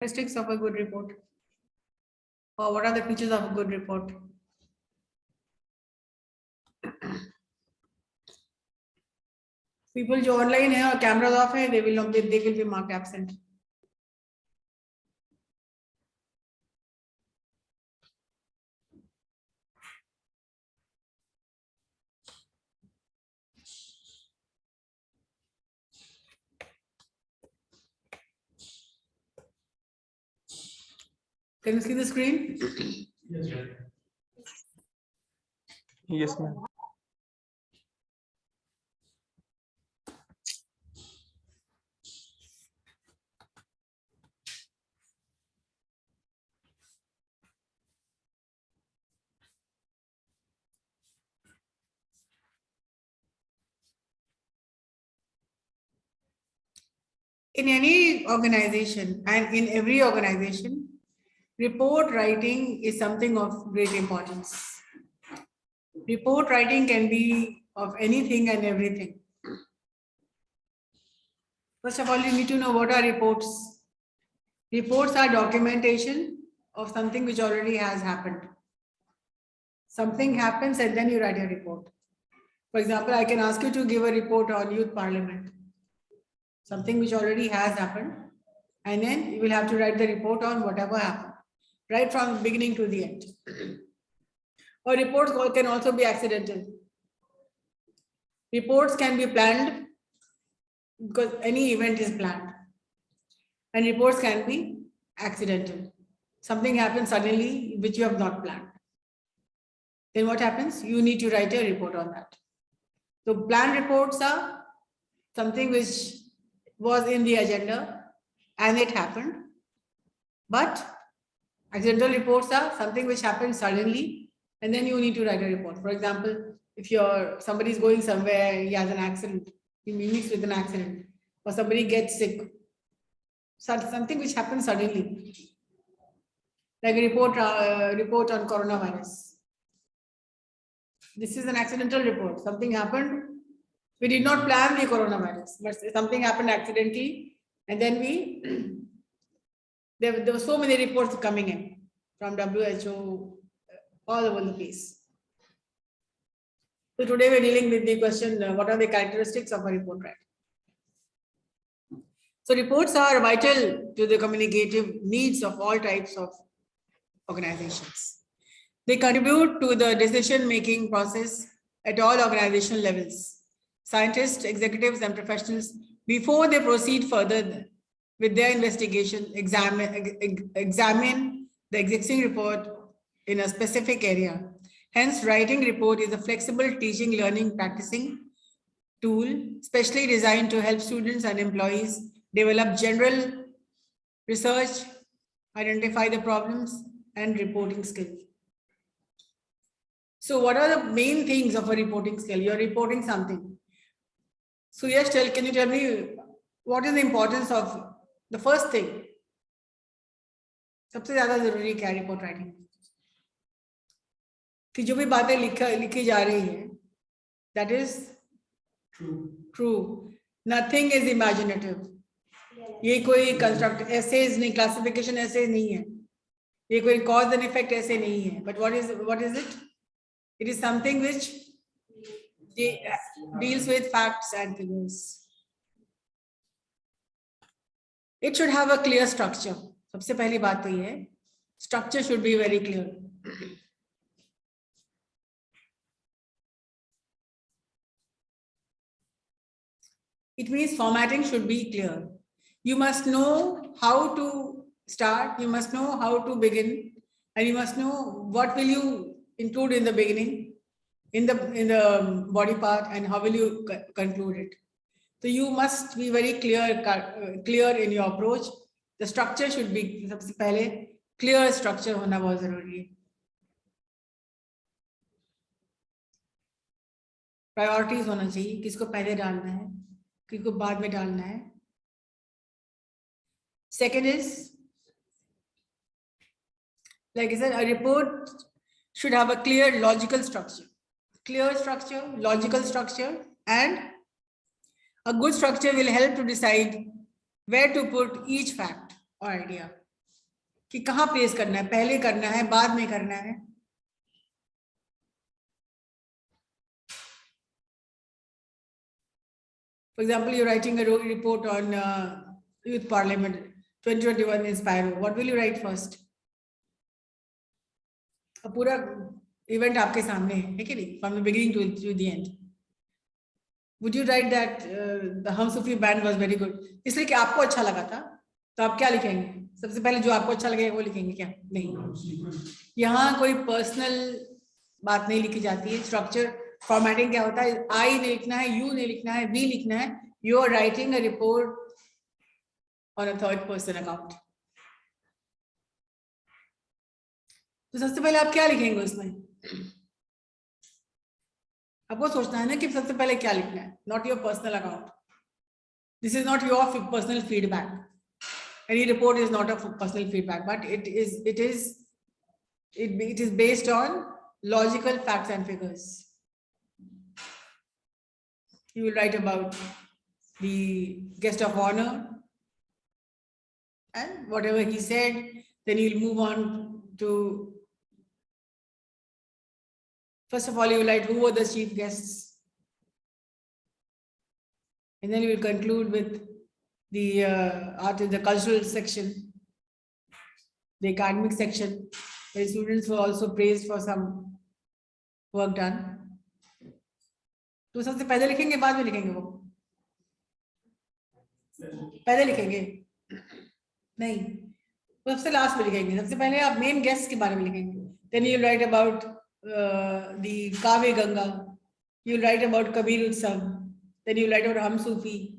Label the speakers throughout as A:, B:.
A: Characteristics of a good report, or what are the features of a good report? People जो online है और cameras off है, they will be marked absent. Can you see the screen?
B: Yes, sir.
C: Yes, ma'am.
A: In any organization and in every organization, report writing is something of great importance. Report writing can be of anything and everything. First of all, you need to know what are reports. Reports are documentation of something which already has happened. Something happens and then you write a report. For example, I can ask you to give a report on youth parliament. Something which already has happened, and then you will have to write the report on whatever happened, right from the beginning to the end. Or reports can also be accidental. Reports can be planned because any event is planned. And reports can be accidental. Something happens suddenly which you have not planned. Then what happens? You need to write a report on that. So planned reports are something which was in the agenda and it happened. But accidental reports are something which happens suddenly and then you need to write a report. For example, if somebody is going somewhere, he has an accident, he meets with an accident, or somebody gets sick, something which happens suddenly, like a report on coronavirus. This is an accidental report. Something happened. We did not plan the coronavirus, but something happened accidentally, and then there were so many reports coming in from WHO all over the place. So today we're dealing with the question, what are the characteristics of a report writer? So reports are vital to the communicative needs of all types of organizations. They contribute to the decision-making process at all organizational levels. Scientists, executives, and professionals, before they proceed further with their investigation, examine the existing report in a specific area. Hence, writing report is a flexible teaching, learning, practicing tool, specially designed to help students and employees develop general research, identify the problems, and reporting skills. So what are the main things of a reporting skill? You're reporting something. So yes, can you tell me what is the importance of the first thing? सबसे ज़्यादा ज़रूरी क्या है report writing कि जो भी बातें लिखी जा रही है, that is true. Nothing is imaginative. ये कोई कंस्ट्रक्ट essays नहीं, classification essays नहीं है. ये कोई cause and effect essay नहीं है. But what is it? It is something which deals with facts and figures. It should have a clear structure. सबसे पहली बात तो ये है, structure should be very clear. It means formatting should be clear. You must know how to start, you must know how to begin, and you must know what will you include in the beginning, in the body part, and how will you conclude it. So you must be very clear in your approach. The structure should be सबसे पहले clear structure होना बहुत जरूरी है. Priorities होना चाहिए, किसको पहले डालना है, किसको बाद में डालना है. Second is, like I said, a report should have a clear logical structure. Clear structure, logical structure, and a good structure will help to decide where to put each fact or idea. कि कहाँ place करना है, पहले करना है, बाद में करना है. For example, you're writing a report on Youth Parliament 2021 in Spiro. What will you write first? अब पूरा इवेंट आपके सामने है कि नहीं, from the beginning to the end. Would you write that the Hum Sufi band was very good? इसलिए कि आपको अच्छा लगा था, तो आप क्या लिखेंगे? सबसे पहले जो आपको अच्छा लगेगा वो लिखेंगे क्या? नहीं. यहाँ कोई पर्सनल बात नहीं लिखी जाती है. स्ट्रक्चर फॉर्मेटिंग क्या होता है? आई नहीं लिखना है, यू नहीं लिखना है, वी लिखना है. You are writing a report on a third person account. तो सबसे पहले आप क्या लिखेंगे उसमें? आपको सोचना है ना कि सबसे पहले क्या लिखना है. Not your personal account. This is not your personal feedback. Any report is not a personal feedback, but it is based on logical facts and figures. You will write about the guest of honor and whatever he said. Then you'll move on to, first of all, you will write who were the chief guests, and then you will conclude with the art in the cultural section, the academic section, where students were also praised for some work done. तो सबसे पहले लिखेंगे, बाद में लिखेंगे? वो पहले लिखेंगे नहीं, सबसे लास्ट में लिखेंगे. सबसे पहले आप मेन गेस्ट के बारे में लिखेंगे. Then you write about the Kave Ganga. You write about Kabir Utsav. Then you write about Hum Sufi.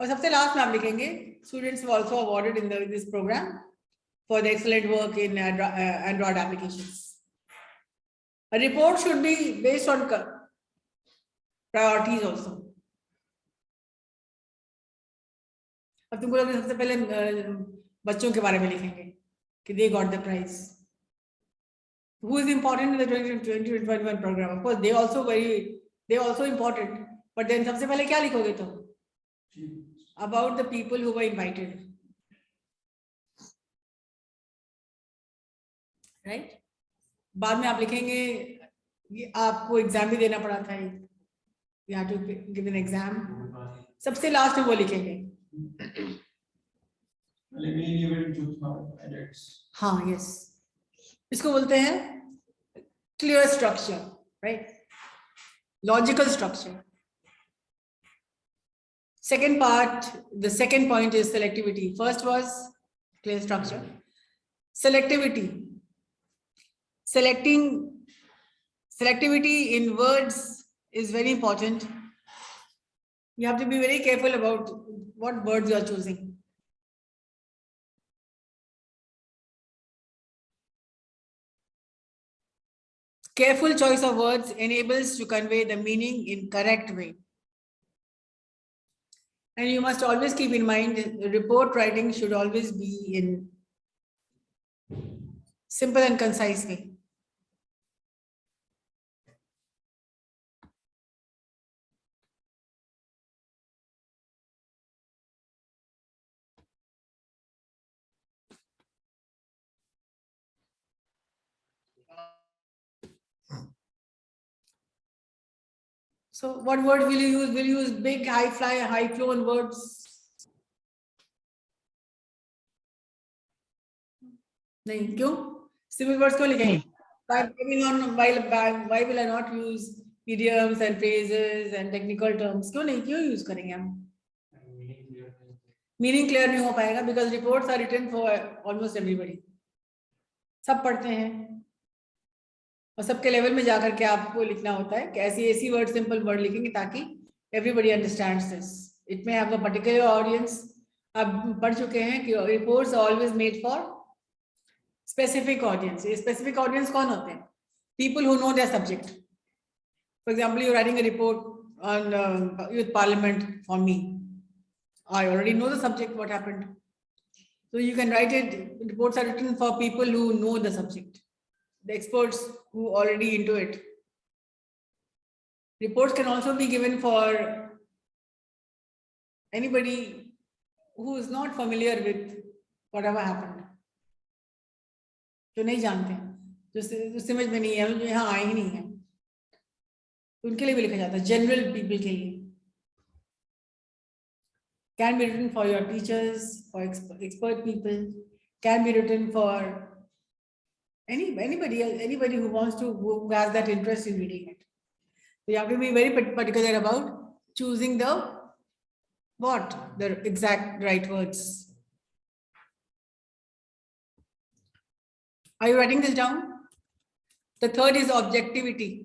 A: और सबसे लास्ट में आप लिखेंगे students were also awarded in this program for the excellent work in Android applications. A report should be based on priorities also. अब तुमको सबसे पहले बच्चों के बारे में लिखेंगे कि they got the prize. Who is important in the 2021 program? Of course, they also important. But then सबसे पहले क्या लिखोगे तो? About the people who were invited. Right? बाद में आप लिखेंगे, ये आपको एग्जाम भी देना पड़ा था, you have to give an exam. सबसे लास्ट में वो लिखेंगे. हाँ, yes. इसको बोलते हैं clear structure, right? Logical structure. Second part, the second point is selectivity. First was clear structure. Selectivity. Selectivity in words is very important. You have to be very careful about what words you are choosing. Careful choice of words enables to convey the meaning in correct way. And you must always keep in mind, report writing should always be in simple and concise way. So what word will you use? Will you use big, high fly, high flown words? नहीं, क्यों? Simple words क्यों लिखेंगे? Why will I not use idioms and phrases and technical terms? क्यों नहीं? क्यों use करेंगे हम? Meaning clear नहीं हो पाएगा because reports are written for almost everybody. सब पढ़ते हैं और सबके लेवल में जाकर के आपको लिखना होता है कि ऐसी वर्ड, सिंपल वर्ड लिखेंगे ताकि everybody understands this. It may have a particular audience. आप पढ़ चुके हैं कि reports are always made for specific audience. ये specific audience कौन होते हैं? People who know their subject. For example, you're writing a report on youth parliament for me. I already know the subject, what happened. So you can write it. Reports are written for people who know the subject, the experts who are already into it. Reports can also be given for anybody who is not familiar with whatever happened. जो नहीं जानते, जो समझ में नहीं है, जो यहाँ आए ही नहीं है, उनके लिए भी लिखा जाता है, जनरल पीपल के लिए। Can be written for your teachers, for expert people, can be written for anybody who wants to, who has that interest in reading it. So you have to be very particular about choosing the exact right words. Are you writing this down? The third is objectivity.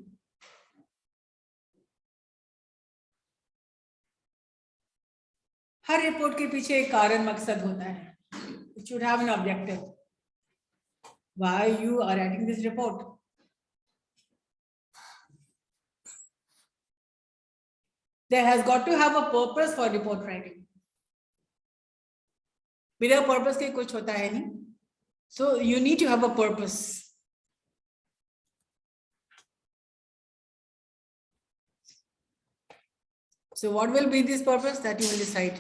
A: Her report के पीछे एक कारण मकसद होता है. It should have an objective. Why you are writing this report? There has got to have a purpose for report writing. बिना purpose के कुछ होता है नहीं. So you need to have a purpose. So what will be this purpose? That you will decide.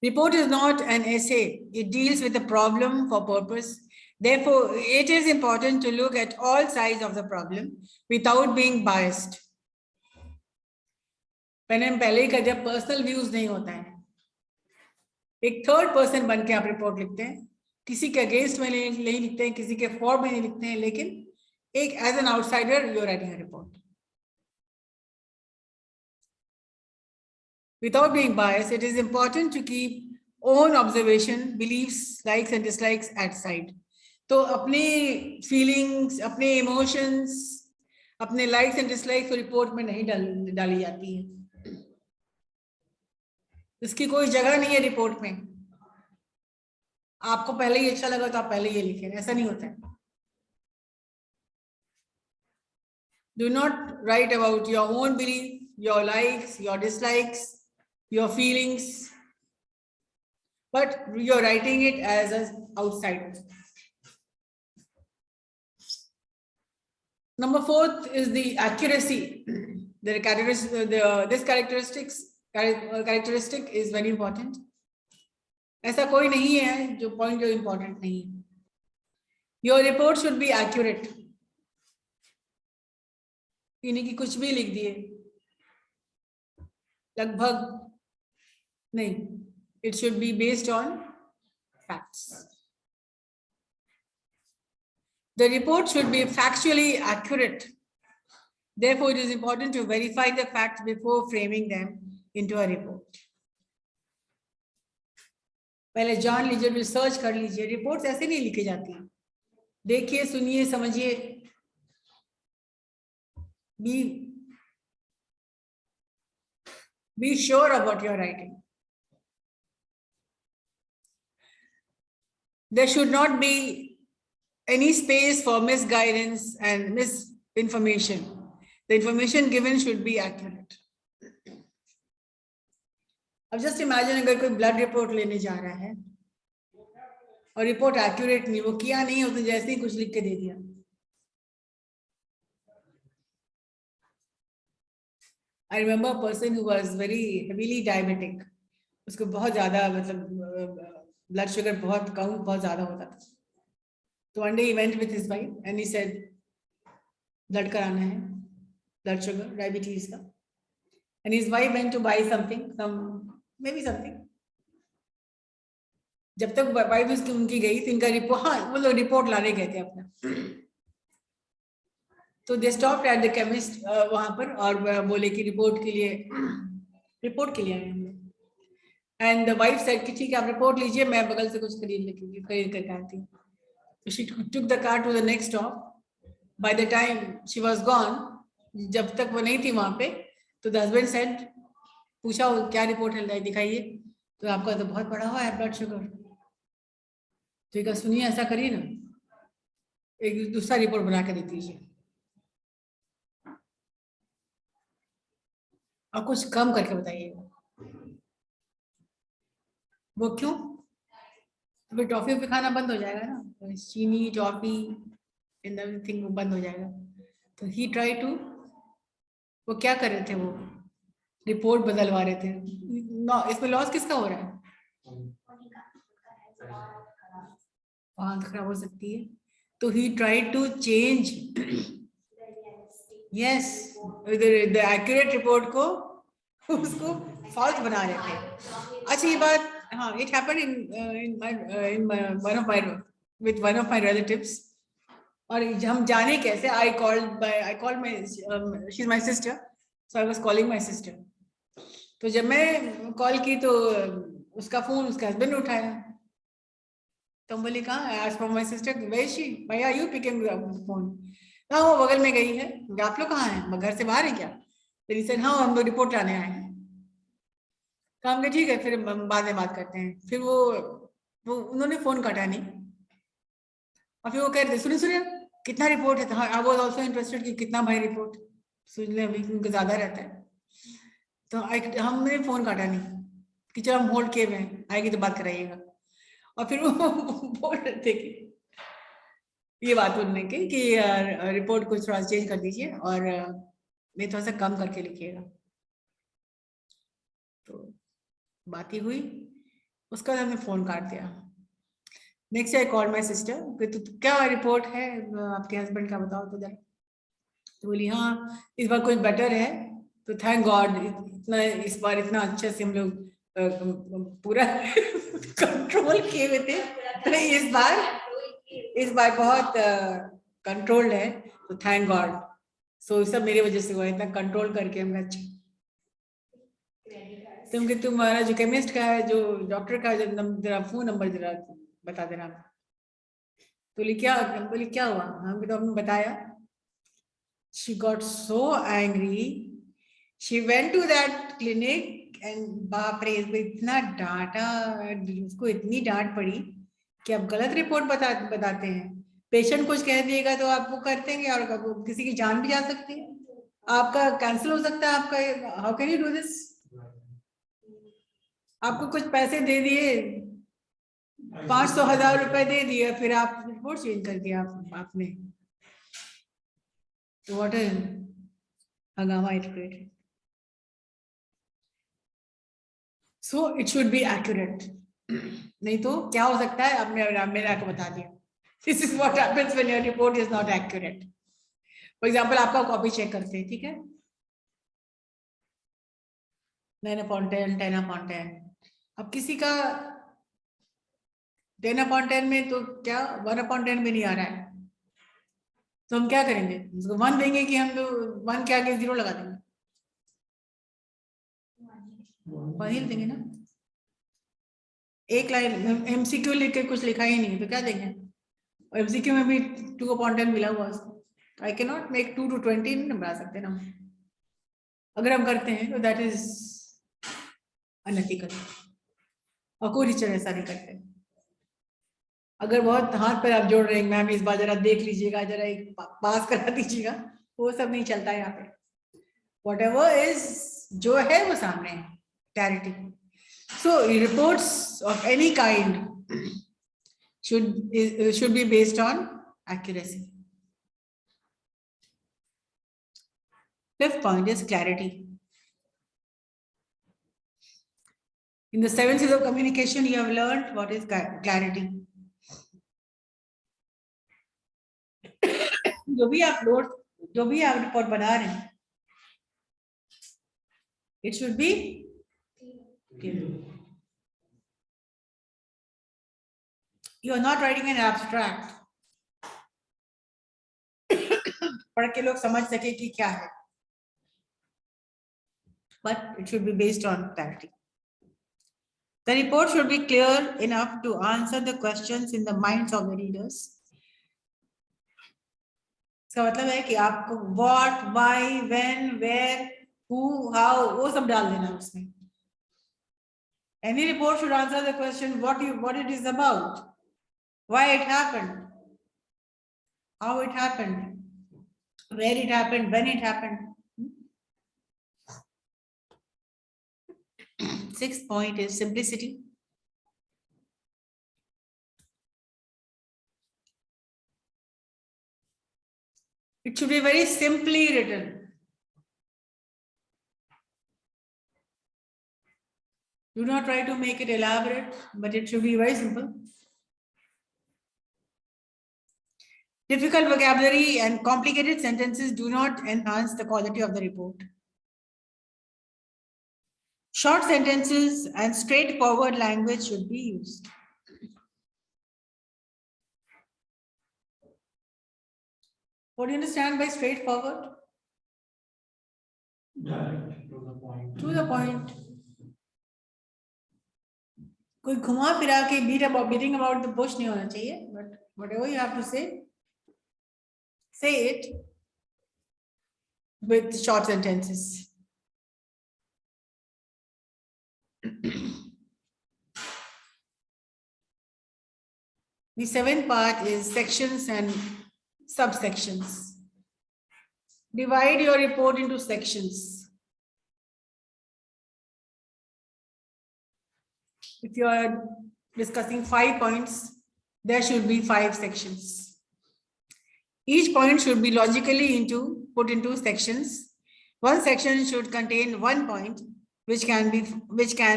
A: Report is not an essay. It deals with a problem for purpose. Therefore, it is important to look at all sides of the problem without being biased. पहले का जब personal views नहीं होता है, एक third person बन के आप रिपोर्ट लिखते हैं, किसी के अगेंस्ट में नहीं लिखते हैं, किसी के फॉर में नहीं लिखते हैं, लेकिन एक as an outsider you are writing a report. Without being biased, it is important to keep own observation, beliefs, likes and dislikes at side. तो अपने feelings, अपने emotions, अपने likes and dislikes को रिपोर्ट में नहीं डाली जाती है. इसकी कोई जगह नहीं है रिपोर्ट में. आपको पहले ही अच्छा लगा तो आप पहले ये लिखें, ऐसा नहीं होता है. Do not write about your own belief, your likes, your dislikes, your feelings, but you're writing it as an outsider. Number 4 is the accuracy. This characteristic is very important. ऐसा कोई नहीं है जो point जो important नहीं है. Your report should be accurate. यानी कि कुछ भी लिख दिए, लगभग नहीं. It should be based on facts. The report should be factually accurate. Therefore, it is important to verify the facts before framing them into a report. पहले जान लीजिए, रिसर्च कर लीजिए. रिपोर्ट्स ऐसे नहीं लिखी जाती. देखिए, सुनिए, समझिए. Be sure about your writing. There should not be any space for misguidance and misinformation. The information given should be accurate. अब just imagine अगर कोई blood report लेने जा रहा है और रिपोर्ट accurate नहीं, वो किया नहीं, उसने जैसे ही कुछ लिख के दे दिया. I remember a person who was very heavily diabetic. उसको बहुत ज़्यादा मतलब blood sugar बहुत count बहुत ज़्यादा होता था. So one day he went with his wife and he said, blood कराना है, blood sugar, diabetes का. And his wife went to buy something, maybe something. जब तक वाइफ उसकी उनकी गई थी, इनका रिपोर्ट, हाँ वो लोग रिपोर्ट लाने गए थे अपना. तो they stopped at the chemist वहां पर और बोले कि रिपोर्ट के लिए आए हम लोग. एंड द वाइफ सेड कि ठीक है आप रिपोर्ट लीजिए, मैं बगल से कुछ खरीद कर आती हूँ. So she took the car to the next stop. By the time she was gone, जब तक वो नहीं थी वहां पे, तो the husband said, पूछा क्या रिपोर्ट है दिखाइए. तो आपका तो बहुत बढ़ा हुआ है ब्लड शुगर. तो कहा सुनिए ऐसा करिए ना, एक दूसरा रिपोर्ट बना के दे दीजिए और कुछ कम करके बताइएगा. वो क्यों? तो टॉफी पे खाना बंद हो जाएगा ना, चीनी टॉफी एंड एवरीथिंग वो बंद हो जाएगा. तो ही ट्राई टू, वो क्या कर रहे थे, वो रिपोर्ट बदलवा रहे थे। इसमें लॉस किसका हो रहा है? आंख खराब हो सकती है। तो he tried to change, yes, the accurate report को उसको फॉल्स बना रहे थे। अच्छा ये बात, हाँ, it happened in one of my with one of my relatives. और हम जाने कैसे, I called my, she is my sister, so I was calling my sister. तो जब मैं कॉल की तो उसका फोन उसके हस्बैंड ने उठाया। तो हम बोले कहाँ, आज from my sister, where is she, why are you picking phone? हाँ वो बगल में गई है। आप लोग कहाँ हैं, घर से बाहर है क्या? फिर he said, हाँ हम लोग रिपोर्ट लाने आए हैं। तो हम कहे ठीक है, फिर बाद में बात करते हैं। फिर वो उन्होंने फोन काटा नहीं, और फिर वो कह रहे थे सुनिए सुनिए कितना रिपोर्ट है। तो आई वाज आल्सो इंटरेस्टेड कि कितना भाई रिपोर्ट, सुन ले, अभी उनका ज्यादा रहता है। तो हमने फोन काटा नहीं कि चलो हम होल्ड किए हुए हैं, आएगी तो बात कराइएगा। और फिर वो बोल रहे थे कि ये बात उन्होंने की कि रिपोर्ट को थोड़ा चेंज कर दीजिए और ये थोड़ा सा कम करके लिखिएगा। तो बात ही हुई, उसका बाद हमने फोन काट दिया। Next I call my sister, तो क्या रिपोर्ट है आपके हस्बैंड का, बताओ तो जरा। तो बोली हाँ इस बार कुछ बेटर है, तो थैंक गॉड, इतना इस बार इतना अच्छे से हम लोग पूरा कंट्रोल किए हुए थे, तो इस बार बहुत कंट्रोल्ड है, तो थैंक गॉड। सो सब मेरी वजह से हुआ, इतना कंट्रोल करके हम अच्छा। तुमके तुम्हारा जो केमिस्ट का है, जो डॉक्टर का, जरा फोन नंबर जरा बता देना। तो बोली क्या हुआ, हम तो हमने बताया। She got so angry. She went to that clinic and बाप रे, इसको इतना डांटा, उसको इतनी डांट पड़ी कि अब गलत रिपोर्ट बताते हैं। पेशेंट कुछ कह दिएगा तो आप वो कर देंगे और किसी की जान भी जा सकती है, आपका कैंसिल हो सकता है आपका। How can you do this? आपको कुछ पैसे दे दिए, 500,000 रुपए दे दिए, फिर आप रिपोर्ट चेंज कर दिया आपने। व्हाट इज हंगामा it created. So it should be accurate. नहीं तो क्या हो सकता है, अब मैंने आपको बता दिया। This is what happens when your report is not accurate. For example आपका कॉपी चेक करते हैं, ठीक है, 9/10, 10/10। अब किसी का 10/10 में तो क्या 1/10 में नहीं आ रहा है, तो हम क्या करेंगे, उसको 1 देंगे कि हम लोग 1 के आगे 0 लगा देंगे? 1 ही देंगे ना। एक लाइन एमसीक्यू लिख के कुछ लिखा ही नहीं तो क्या देंगे? और एमसीक्यू में भी 2/10 मिला हुआ उसको। I can not make 2 to 20 नहीं बना सकते ना। अगर हम करते हैं तो दैट इज अनएथिकल, और कोई टीचर ऐसा नहीं करते। अगर बहुत हाथ पर आप जोड़ रहे हैं, मैम इस बार जरा देख लीजिएगा, जरा एक पास करा दीजिएगा, वो सब नहीं चलता है यहाँ पे। वॉट एवर इज, जो है वो सामने है, clarity. So reports of any kind should be based on accuracy. Fifth point is clarity. In the 7 C's of communication, you have learned what is clarity. जो भी आप रिपोर्ट बना रहे हैं, it should be clear. You are not writing an abstract पढ़ के लोग समझ सके कि क्या है, but it should be based on clarity. The report should be clear enough to answer the questions in the minds of the readers. इसका मतलब है कि आपको what, why, when, where, who, how वो सब डाल देना उसमें। Any report should answer the question what it is about, why it happened, how it happened, where it happened, when it happened. Sixth point is simplicity. It should be very simply written. Do not try to make it elaborate, but it should be very simple. Difficult vocabulary and complicated sentences do not enhance the quality of the report. Short sentences and straightforward language should be used. What do you understand by straightforward?
B: Direct, to the point.
A: To the point. कोई घुमा फिरा के beating about the bush नहीं होना चाहिए, but whatever you have to say it with short sentences. The seventh part is sections and subsections. Divide your report into sections. If you are discussing 5 points, there should be 5 sections. Each point should be logically put into sections. One section should contain 1 point, which can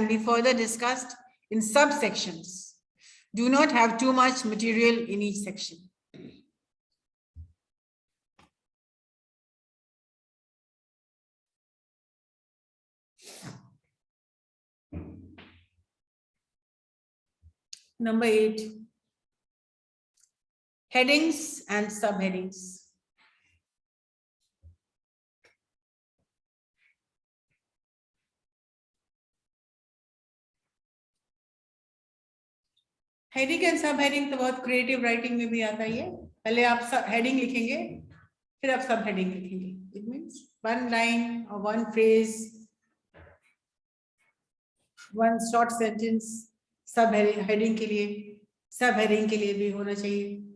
A: be further discussed in subsections. Do not have too much material in each section. Number 8, headings and subheadings. Heading and सब heading तो बहुत creative writing में भी आता है। पहले आप heading लिखेंगे, फिर आप सब हेडिंग लिखेंगे। इट मींस 1 लाइन और 1 फ्रेज, 1 शॉर्ट सेंटेंस सब हेडिंग के लिए, सब हेडिंग के लिए भी होना चाहिए।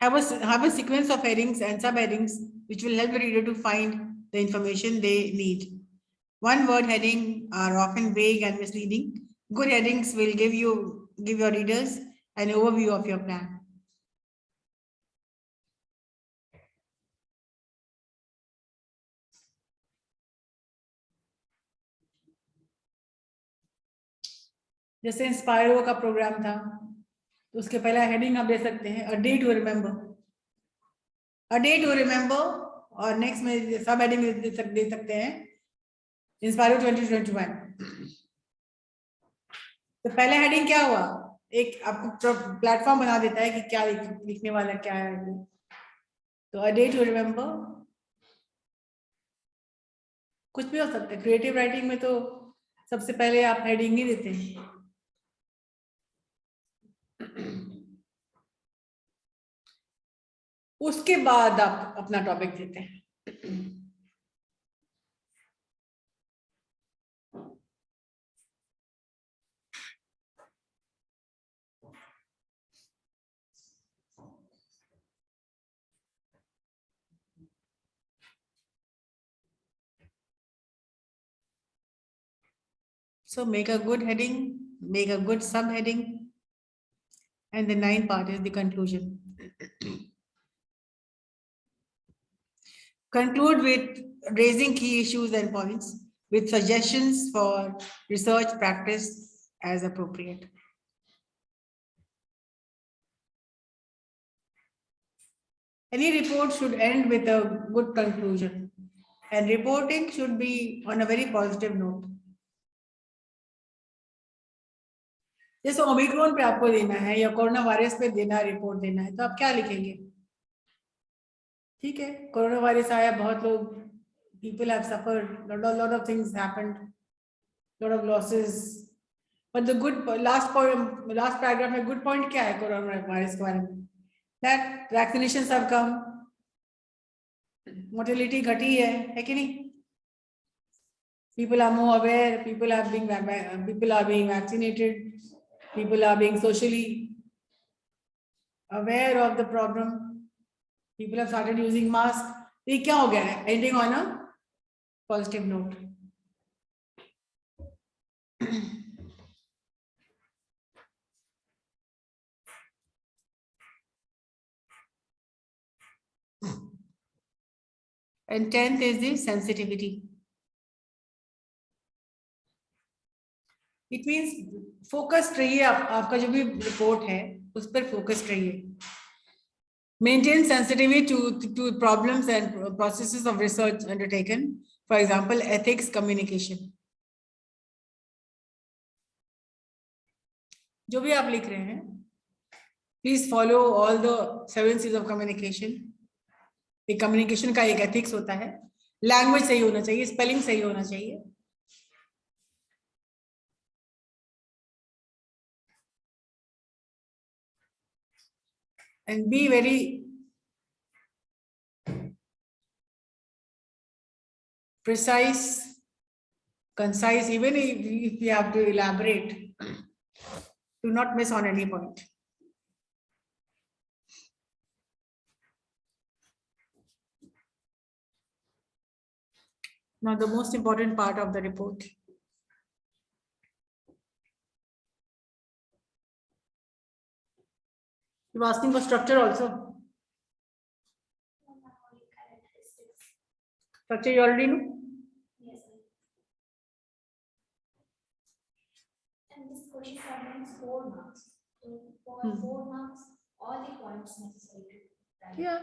A: Have a sequence of headings and subheadings which will help the reader to find the information they need. One word heading are often vague and misleading. Good headings will give your readers an overview of your plan. जैसे इंस्पायरो का programme था, तो उसके पहला heading आप दे सकते हैं a day to remember, a day to remember, और नेक्स्ट में सब हेडिंग दे सकते हैं इंस्पायरो 2021। तो पहला हेडिंग क्या हुआ, एक आपको प्लेटफॉर्म बना देता है कि क्या लिखने वाला क्या है। तो अ डे टू रिमेंबर कुछ भी हो सकता है। क्रिएटिव राइटिंग में तो सबसे पहले आप हेडिंग ही देते हैं। उसके बाद आप अपना टॉपिक देते हैं। So make a good heading, make a good subheading, and the 9th part is the conclusion. Conclude with raising key issues and points with suggestions for research practice as appropriate. Any report should end with a good conclusion, and reporting should be on a very positive note. जैसे Omicron पे आपको देना है या corona virus पे देना report देना है, तो आप क्या लिखेंगे? ठीक है, कोरोना वायरस आया, बहुत लोग, people have suffered, lot of things happened, lot of losses, but the good last paragraph में good point क्या है कोरोना वायरस के बारे में? That vaccinations have come, mortality घटी है कि नहीं? People are more aware, people are being vaccinated, people are being socially aware of the problem. People have started using masks. ये क्या हो गया है? Ending on a positive note. And 10th is the sensitivity. It means focused रहिए, आपका जो भी report है उस पर फोकस्ड रहिए. Maintain sensitivity to problems and processes of research undertaken. For example, ethics, communication. जो भी आप लिख रहे हैं, please follow all the 7 C's of communication. एक कम्युनिकेशन का एक एथिक्स होता है. लैंग्वेज सही होना चाहिए, स्पेलिंग सही होना चाहिए. And be very precise, concise, even if you have to elaborate. Do not miss on any point. Now, the most important part of the report. You are asking for structure also. Structure you already know?
B: Yes, sir. And this question contains 4 marks. So for 4 marks, all the points necessary to write.
A: Yeah.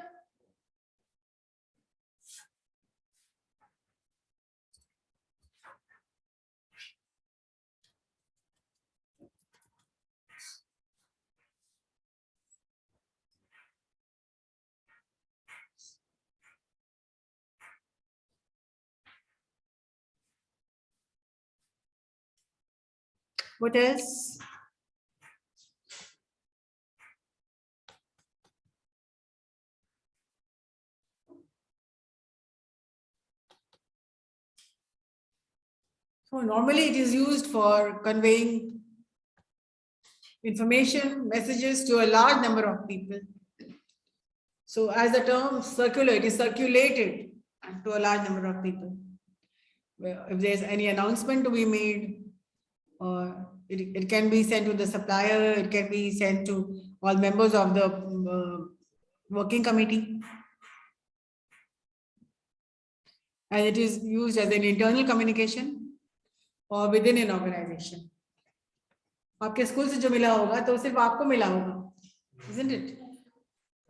A: What else? So normally it is used for conveying information, messages to a large number of people. So as the term circular, it is circulated to a large number of people. If there's any announcement to be made, or it can be sent to the supplier, it can be sent to all members of the working committee. And it is used as an internal communication or within an organization. आपके school से जो मिला होगा तो सिर्फ आपको मिला होगा, isn't it?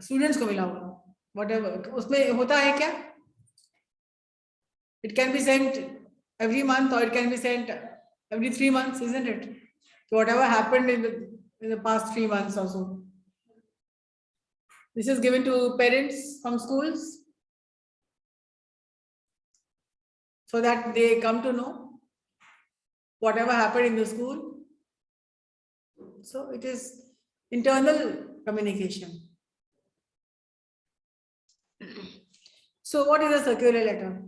A: Students को मिला होगा, whatever. उसमें होता है क्या? It can be sent every month or it can be sent every 3 months, isn't it? So whatever happened in the past 3 months or so. This is given to parents from schools so that they come to know whatever happened in the school. So it is internal communication. So what is a circular letter?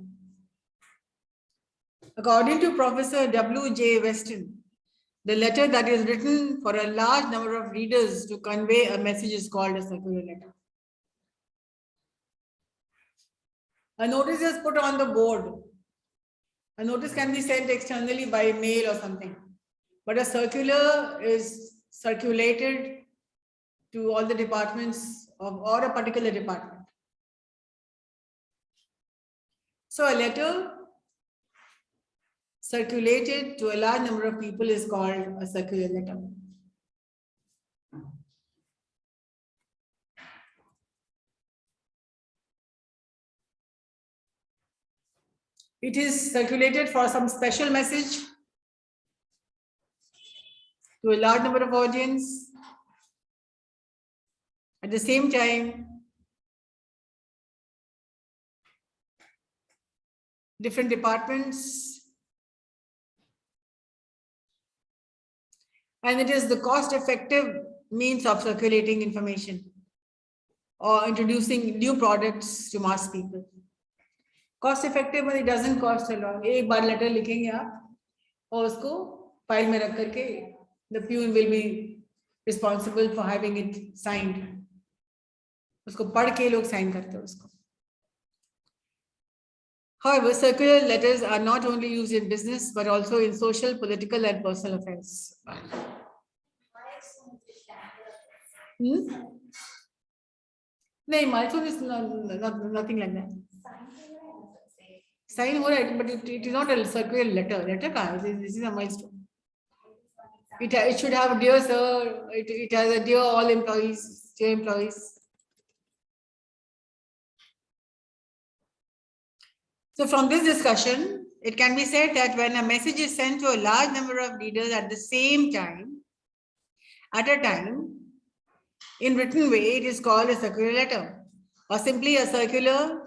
A: According to Professor W.J. Weston, the letter that is written for a large number of readers to convey a message is called a circular letter. A notice is put on the board. A notice can be sent externally by mail or something, but a circular is circulated to all the departments of or a particular department. So a letter circulated to a large number of people is called a circular letter. It is circulated for some special message to a large number of audience. At the same time, different departments, and it is the cost-effective means of circulating information or introducing new products to mass people. Cost-effective, but it doesn't cost a lot. एक बार letter लिखेंगे आप और उसको file में रख करके the peon will be responsible for having it signed. उसको पढ़ के लोग sign करते हैं उसको. However, circular letters are not only used in business, but also in social, political, and personal affairs. No, milestone is nothing like that. Sign हो रहा है, but it is not a circular letter. Letter का, this is a milestone. It should have dear sir, it has a dear all employees, dear employees. So from this discussion, it can be said that when a message is sent to a large number of readers at the same time, at a time, in written way, it is called a circular letter, or simply a circular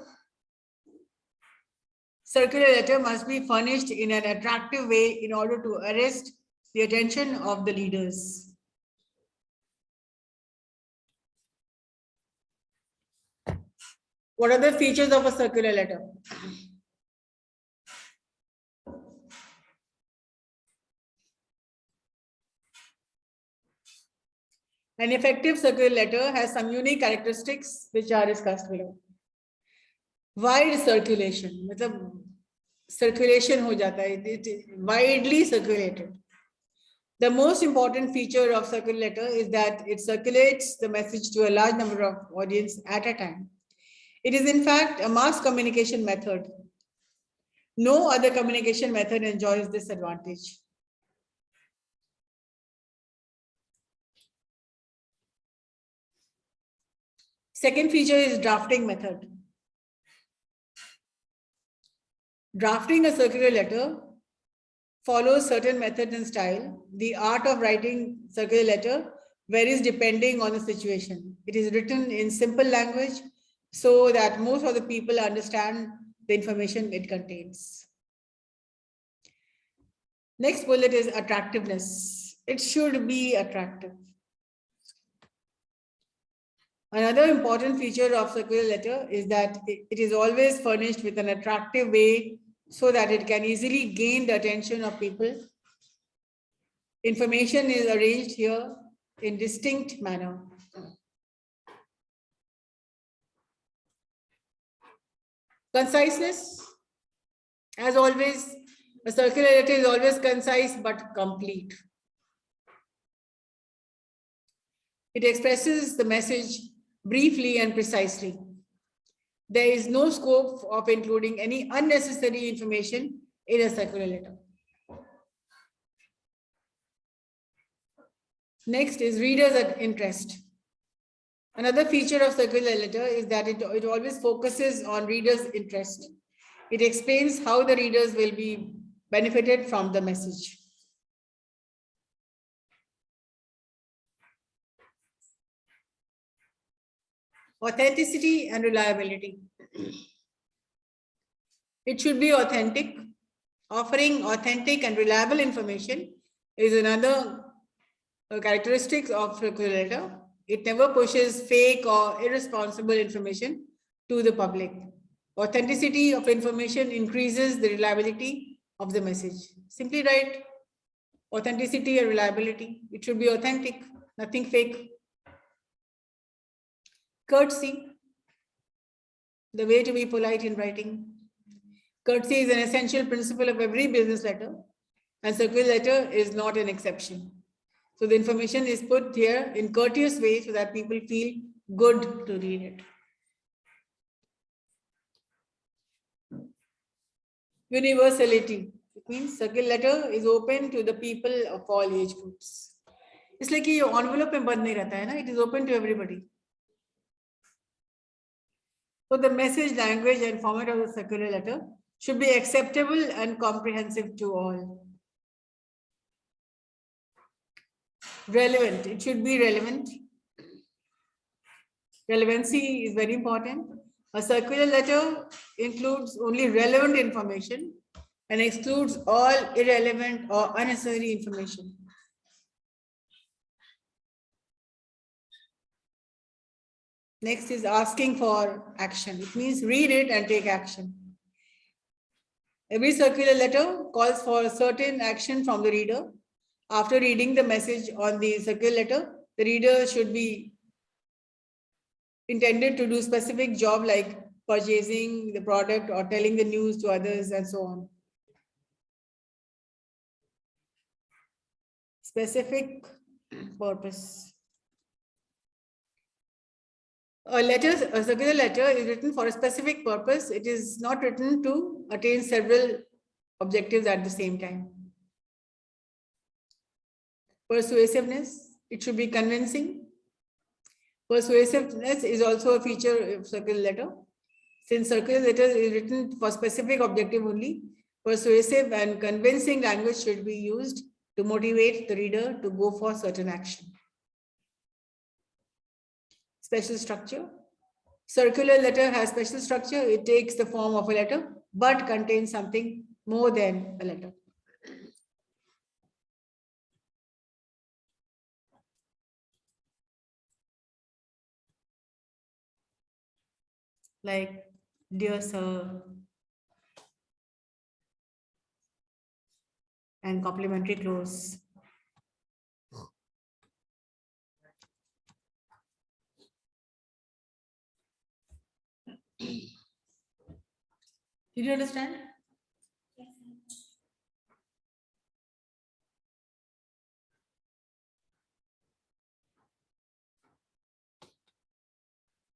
A: letter must be furnished in an attractive way in order to arrest the attention of the leaders. What are the features of a circular letter? An effective circular letter has some unique characteristics which are discussed below. Wide circulation, मतलब circulation हो जाता है, it is widely circulated. The most important feature of circular letter is that it circulates the message to a large number of audience at a time. It is in fact a mass communication method. No other communication method enjoys this advantage. Second feature is drafting method. Drafting a circular letter follows certain methods and style. The art of writing circular letter varies depending on the situation. It is written in simple language so that most of the people understand the information it contains. Next bullet is attractiveness. It should be attractive. Another important feature of circular letter is that it is always furnished with an attractive way so that it can easily gain the attention of people. Information is arranged here in distinct manner. Conciseness. As always, a circular letter is always concise but complete. It expresses the message briefly and precisely. There is no scope of including any unnecessary information in a circular letter. Next is reader's interest. Another feature of circular letter is that it always focuses on reader's interest. It explains how the readers will be benefited from the message. Authenticity and reliability. It should be authentic. Offering authentic and reliable information is another characteristic of circular letter. It never pushes fake or irresponsible information to the public. Authenticity of information increases the reliability of the message. Simply write authenticity and reliability. It should be authentic, nothing fake. Courtesy, the way to be polite in writing. Courtesy is an essential principle of every business letter, and circular letter is not an exception. So the information is put here in courteous way so that people feel good to read it. Universality. It means circular letter is open to the people of all age groups. इसलिए कि ये envelope में बंद नहीं रहता है ना, it is open to everybody. So the message, language, and format of the circular letter should be acceptable and comprehensive to all. Relevant. It should be relevant. Relevancy is very important. A circular letter includes only relevant information and excludes all irrelevant or unnecessary information. Next is asking for action. It means read it and take action. Every circular letter calls for a certain action from the reader. After reading the message on the circular letter, the reader should be intended to do specific job like purchasing the product or telling the news to others and so on. Specific purpose. A circular letter is written for a specific purpose. It is not written to attain several objectives at the same time. Persuasiveness, it should be convincing. Persuasiveness is also a feature of circular letter. Since circular letter is written for specific objective only, persuasive and convincing language should be used to motivate the reader to go for certain action. Special structure. Circular letter has special structure. It takes the form of a letter, but contains something more than a letter. Like, dear sir, and complimentary close. Did you understand?